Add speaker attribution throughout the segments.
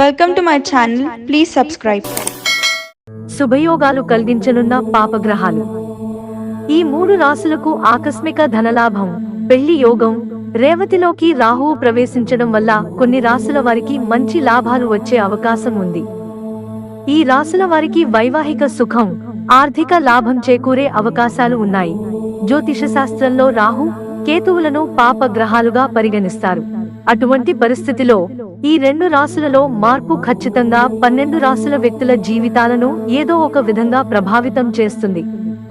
Speaker 1: Welcome to my channel. Please subscribe.
Speaker 2: శుభయోగాలు కలిగించనున్న పాపగ్రహాలు. ఈ మూడు రాశులకు ఆకస్మిక ధనలాభం, పెళ్లి యోగం. రేవతిలోకి రాహువు ప్రవేశించడం వల్ల కొన్ని రాశుల వారికి మంచి లాభాలు వచ్చే అవకాశం ఉంది. ఈ రాశుల వారికి వైవాహిక సుఖం, ఆర్థిక లాభం చేకూరే అవకాశాలు ఉన్నాయి. జ్యోతిష శాస్త్రంలో రాహు, కేతువులను పాపగ్రహాలుగా పరిగణిస్తారు. అటువంటి పరిస్థితిలో ఈ రెండు రాశులలో మార్పు ఖచ్చితంగా 12 రాశుల వ్యక్తుల జీవితాలను ఏదో ఒక విధంగా ప్రభావితం చేస్తుంది.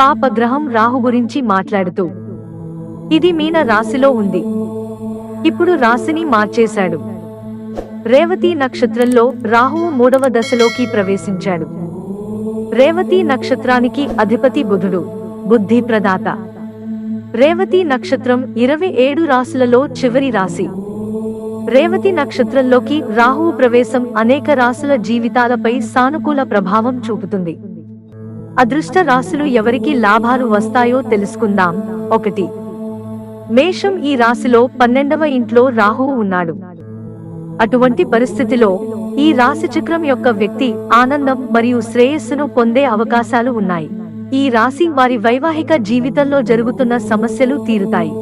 Speaker 2: పాపగ్రహం రాహు గురించి మాట్లాడుతూ, ఇది మీన రాశిలో ఉంది. ఇప్పుడు రాశిని మార్చేశాడు. రేవతి నక్షత్రంలో రాహువు 3వ దశలోకి ప్రవేశించాడు. రేవతి నక్షత్రానికి అధిపతి బుధుడు, బుద్ధి ప్రదాత. రేవతి నక్షత్రం 27 రాశులలో చివరి రాశి. రేవతి నక్షత్రంలోకి రాహువు ప్రవేశం అనేక రాశుల జీవితాలపై సానుకూల ప్రభావం చూపుతుంది. అదృష్ట రాశులు ఎవరికి లాభాలు వస్తాయో తెలుసుకుందాం. 1. మేషం. ఈ రాశిలో 12వ ఇంట్లో రాహువు ఉన్నాడు. అటువంటి పరిస్థితిలో ఈ రాశి చక్రం యొక్క వ్యక్తి ఆనందం మరియు శ్రేయస్సును పొందే అవకాశాలు ఉన్నాయి. ఈ రాశి వారి వైవాహిక జీవితంలో జరుగుతున్న సమస్యలు తీరుతాయి.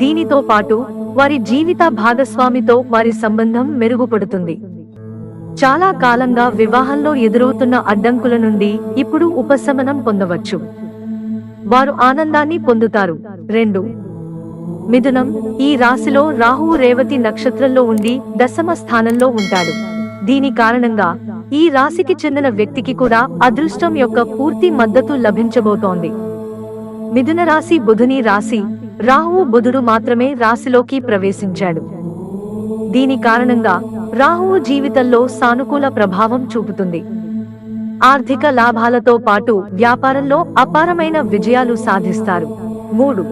Speaker 2: దీనితో పాటు వారి జీవిత భాగస్వామితో వారి సంబంధం మెరుగుపడుతుంది. చాలా కాలంగా వివాహంలో ఎదురవుతున్న అడ్డంకుల నుండి ఇప్పుడు ఉపశమనం పొందవచ్చు. వారు ఆనందాన్ని పొందుతారు. 2. మిథునం. ఈ రాశిలో రాహువు రేవతి నక్షత్రంలో ఉండి 10వ స్థానంలో ఉంటాడు. దీని కారణంగా ఈ రాశికి చెందిన వ్యక్తికి కూడా అదృష్టం యొక్క పూర్తి మద్దతు లభించబోతోంది. మిథున రాశి బుధుని రాశి. రాహువు బుధుడు మాత్రమే రాశిలోకి ప్రవేశించాడు. దీని కారణంగా రాహువు జీవితంలో సానుకూల ప్రభావం చూపుతుంది. ఆర్థిక లాభాలతో పాటు వ్యాపారంలో అపారమైన విజయాలు సాధిస్తారు. 3.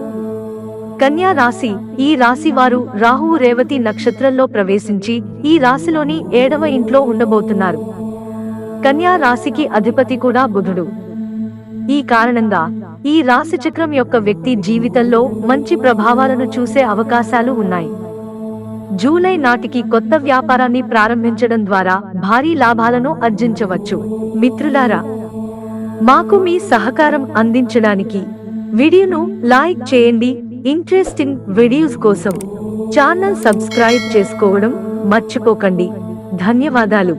Speaker 2: కన్యా రాశి. ఈ రాశి వారు రాహువు రేవతి నక్షత్రంలో ప్రవేశించి ఈ రాశిలోని 7వ ఇంట్లో ఉండబోతున్నారు. కన్యా రాశికి అధిపతి కూడా బుధుడు. ఈ కారణంగా ఈ రాశి చక్రం యొక్క వ్యక్తి జీవితంలో మంచి ప్రభావాలను చూసే అవకాశాలు ఉన్నాయి. జూలై నాటికి కొత్త వ్యాపారాన్ని ప్రారంభించడం ద్వారా భారీ లాభాలను ఆర్జించవచ్చు. మిత్రులారా, మాకు మీ సహకారం అందించడానికి వీడియోను లైక్ చేయండి. ఇంట్రెస్టింగ్ వీడియోస్ కోసం ఛానల్ సబ్స్క్రైబ్ చేసుకోవడం మర్చిపోకండి. ధన్యవాదాలు.